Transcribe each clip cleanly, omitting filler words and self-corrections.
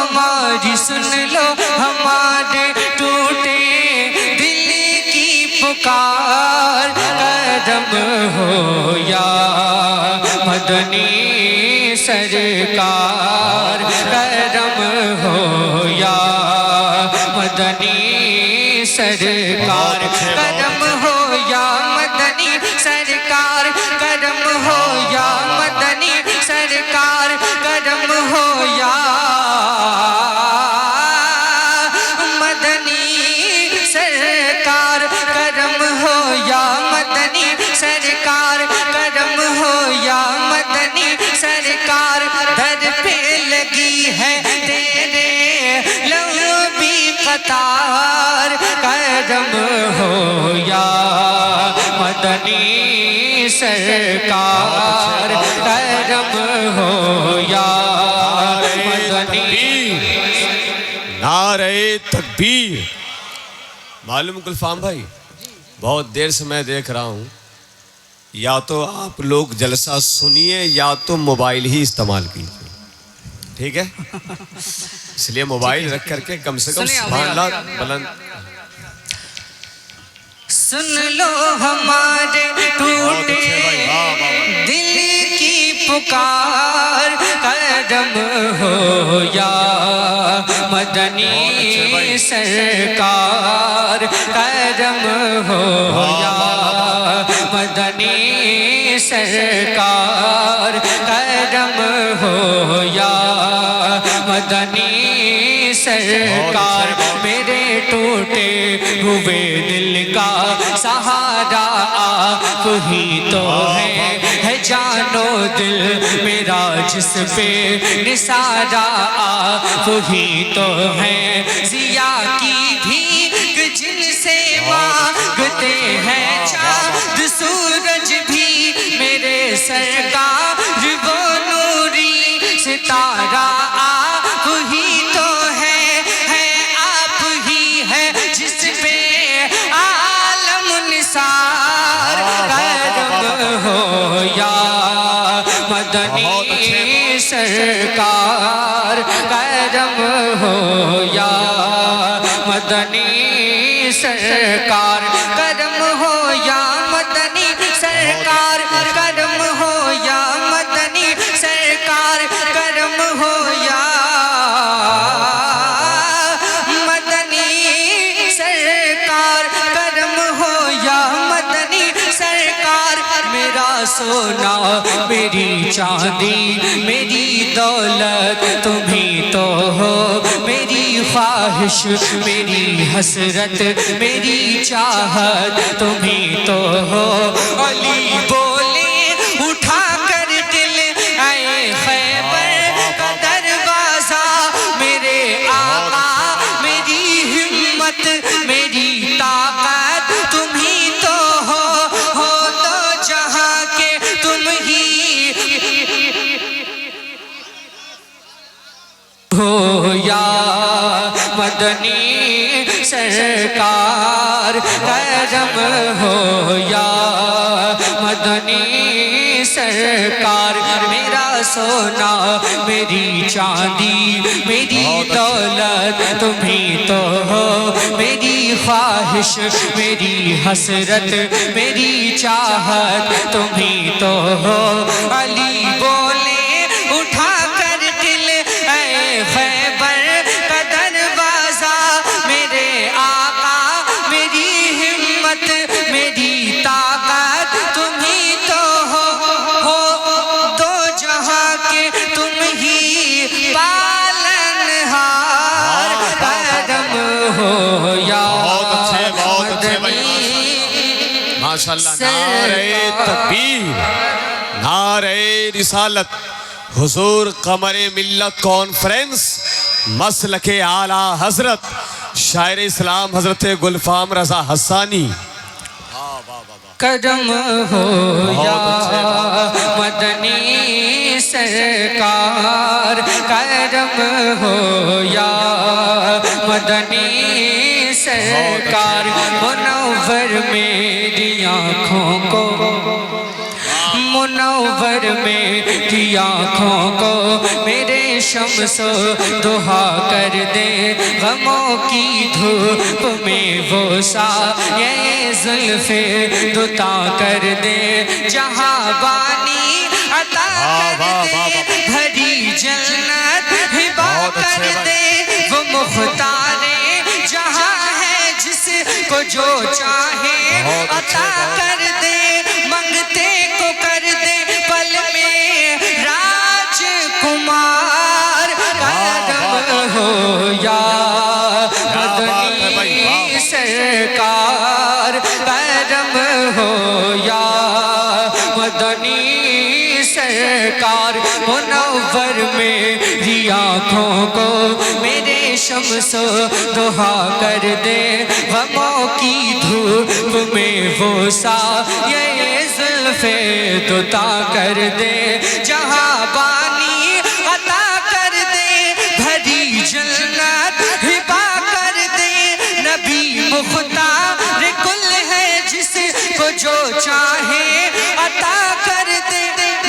ہماری سن لو ہمارے ٹوٹے دل کی پکار کرم ہو یا مدنی سرکار کرم ہو یا مدنی سرکار کرم ہو یا مدنی سرکار کرم ہو یا مدنی سرکار کرم ہو یا مدنی سرکار کرم ہو یا مدنی سرکار کرم ہو یا مدنی سرکار در پہ لگی ہے تیرے لمبی قطار کرم ہو یا مدنی سرکار کرم ہو یا مدنی نعرہ تکبیر۔ معلوم گلفام بھائی بہت دیر سے میں دیکھ رہا ہوں یا تو آپ لوگ جلسہ سنیے یا تو موبائل ہی استعمال کیجیے، ٹھیک ہے؟ اس لیے موبائل رکھ کر کے کم سے کم سبحان اللہ بلند سن لو ہمارے ٹوٹے دل کی پکار کرم ہو یا مدنی سرکار کرم ہو یا مدنی سرکار کرم ہو یا مدنی سرکار میرے ٹوٹے ہوئے دل کا سہارا آپ ہی تو ہے جان و دل میرا جس پہ نثارا آپ ہی تو ہے ضیاء کی بھیک جن سے مانگتے ہیں چاند سورج بھی میرے سرکار وہ نوری ستارہ آپ ہی تو ہے آپ ہی ہے جس پہ عالم نثار کرم ہو یا مدنی سرکار کرم ہو یا مدنی سرکار کرم ہو یا مدنی سرکار کرم ہو یا مدنی سرکار کرم ہو یا مدنی سرکار کرم ہو یا مدنی سرکار میرا سونا میری چاندی میری دولت تمہیں تو ہو میری خواہش میری حسرت میری چاہت تمہیں تو ہو علی بولے اٹھا کر دل اے خیبر کا دروازہ میرے آقا میری ہمت میری طاقت تمہیں تو ہو تو جہاں کے تم ہی ہو یا مدنی سرکار کرم ہو یا مدنی سرکار میرا سونا میری چاندی میری دولت تمہیں تو ہو میری خواہش میری حسرت میری چاہت تمہیں تو ہو علی بولے اٹھا کر دل اے خیبر کا دروازہ میرے آقا میری ہمت میری طاقت تمہیں تو ہو دو جہاں کے تم ہی پالنہار کرم ہو یا مدنی ماشاءاللہ نعرہ تکبیر نعرہ رسالت حضور قمر ملت کانفرنس مسلک اعلیٰ حضرت شاعر اسلام حضرت گلفام رضا حسانی کرم ہو یا مدنی سرکار کرم ہو یا مدنی سرکار منور میری آنکھوں کو منور میری آنکھوں کو میرے شمس دہا کر دے غموں کی دھوپ میں وہ سایہ زلف دوتا کر دے جہاں بانی عطا کر دے بھری جنت ہبا کر دے وہ مختار جہاں ہے جس کو جو چاہے عطا کر دے منگتے کو کر دے پل میں راج کمار کرم ہو یا مدنی سرکار کرم ہو یا مدنی سرکار منور میری آنکھوں کو میرے شمس دہا کر دے غموں کی دھوپ میں وہ سایہ زلف دوتا کر دے جہاں بانی عطا کر دے بھری جنت ہبا کر دے نبی مختار کل ہے جس کو جو چاہے عطا کر دے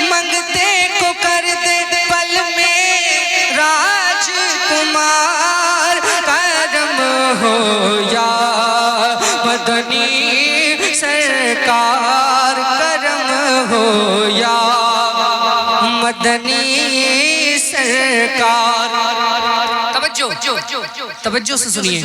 منگتے کو کر دے پل میں راج کمار کرم ہو یا مدنی سرکار کرم ہو یا مدنی سرکار توجہ سے سنیے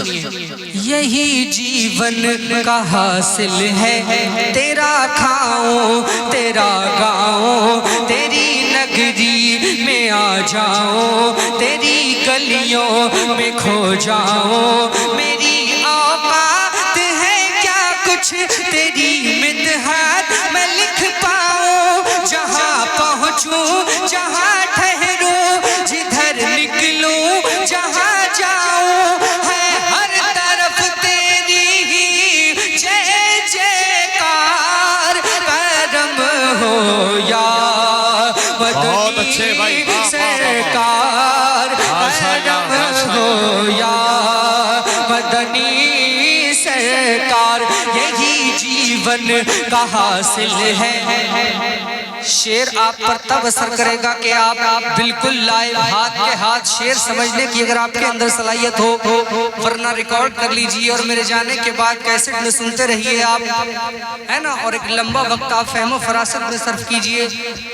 یہی جیون کا حاصل ہے تیرا کھاؤں تیرا گاؤں تیری نگری میں آ جاؤں تیری گلیوں میں کھو جاؤں میری اوقات ہے کیا کچھ تیری مدحت میں لکھ پاؤں جہاں پہنچوں جہاں ٹھہروں جدھر نکلوں جہاں جاؤں ہے ہر طرف تیری ہی جے جے کار کرم ہو یا مدنی سرکار کرم ہو یا مدنی سرکار یہی جیون کا حاصل ہے شعر آپ پر تب اثر کرے گا کہ آپ بالکل لائیو ہاتھ کے ہاتھ شعر سمجھنے کی اگر آپ کے اندر صلاحیت ہو ورنہ ریکارڈ کر لیجئے اور میرے جانے کے بعد کیسٹ میں سنتے رہیے آپ ہے نا اور ایک لمبا وقت آپ فہم و فراست میں صرف کیجئے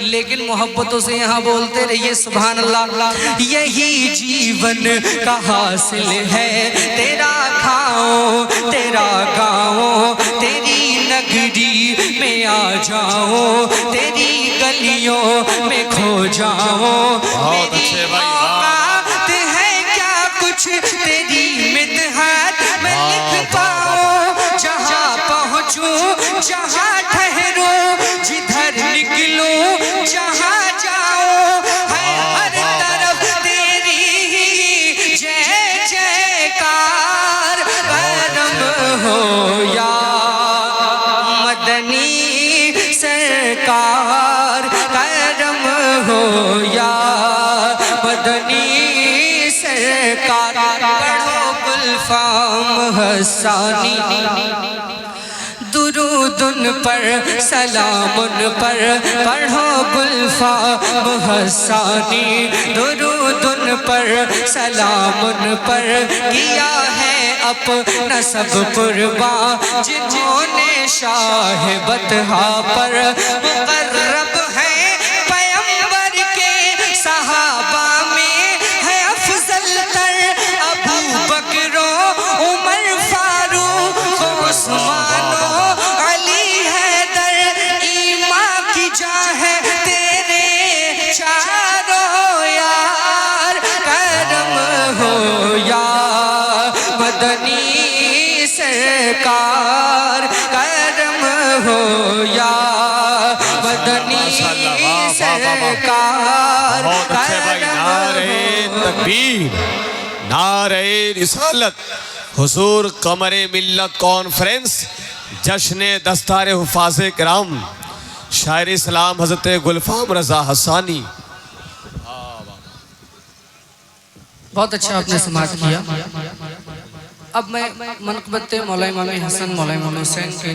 لیکن محبتوں سے یہاں بولتے رہیے سبحان اللہ یہی جیون کا حاصل ہے تیرا کھاؤں تیرا گاؤں تیری نگری میں آ جاؤں تیری گلیوں میں کھو جاؤں میری اوقات ہے کیا کچھ تیری مدحت میں لکھ پاؤں جہاں پہنچوں جہاں ٹھہروں جدھر نکلوں جہاں جاؤں ہے ہر طرف تیری ہی جے جے کار کرم ہو یا مدنی سرکار کرم ہو یا مدنی سرکار پڑھو گلفام حسانی درود ان پر سلام ان پر پڑھو گلفام حسانی درود ان پر سلام ان پر کیا ہے اپنا سب قربان جنہوں نے شاہ بطحا پر مقرب ہے پیمبر کے صحابہ میں ہے افضل تر ابو بکر و عمر فاروق و عثمان و علی حیدر ایمان کی جاہ ہے تیرے چاروں یار کرم ہو یا مدنی سرکار کرم ہو یا مدنی سرکار نعرہ تکبیر نعرہ رسالت حضور قمر ملت کانفرنس جشن دستار حفاظ کرام شاعر اسلام حضرت گلفام رضا حسانی بہت اچھا آپ نے سماعت کیا اب میں منقبت مولا امام حسن مولا امام حسین کے